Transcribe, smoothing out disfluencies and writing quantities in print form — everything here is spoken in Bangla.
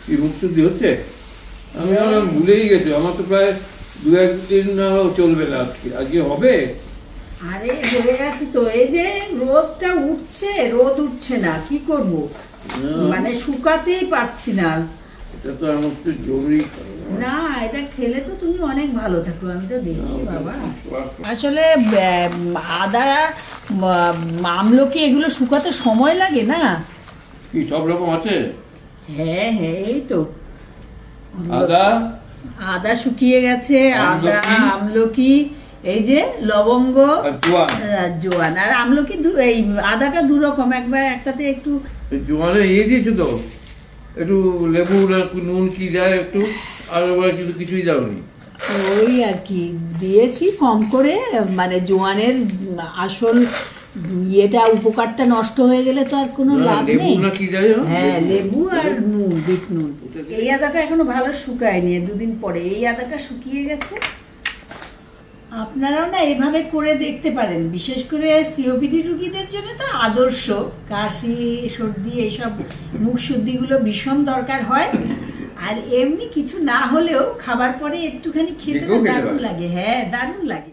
কি মুখ শুদ্ধি হচ্ছে? আমি ভুলেই গেছি, আমার তো প্রায় 2-1 দিন চলবে না আজকে হবে। আরে হয়ে গেছে তো, এই যে রোদটা উঠছে, রোদ উঠছে না, কি করব, মানে শুকাতেই পারছি না। এটা তো আমার তো জরুরি না, এটা খেলে তো তুমি অনেক ভালো থাকো, আমি তো দেখি বাবা। আসলে আদা, আমলকি এগুলো শুকাতে সময় লাগে না? কি সব রকম আছে? হ্যাঁ হ্যাঁ, এই তো আদা শুকিয়ে গেছে, আদা, আমলকি, এই যে লবঙ্গ, জোয়ান। আর আমলকি এই আদাটা 2 রকম, একটাতে একটু জোয়ানে দিয়েছো তো, একটু লেবু নুন কি দেয় একটু, আর কিন্তু কিছুই দাওনি। ওই আর কি দিয়েছি কম করে, মানে জোয়ানের আসল ইয়েটা, উপকারটা নষ্ট হয়ে গেলে তো আর কোনো লাভ নেই। হ্যাঁ, লেবু আর নুন, বিট নুন। এই আদাটা এখনো ভালো শুকায়নি, 2 দিন পরে এই আদাটা শুকিয়ে গেছে। আপনারাও না এভাবে করে দেখতে পারেন, বিশেষ করে সিওপিডি রোগীদের জন্য তো আদর্শ। কাশি, সর্দি, এইসব মুখ শুদ্ধিগুলো ভীষণ দরকার হয়। আর এমনি কিছু না হলেও খাবার পরে একটুখানি খেতে দারুণ লাগে। হ্যাঁ, দারুণ লাগে।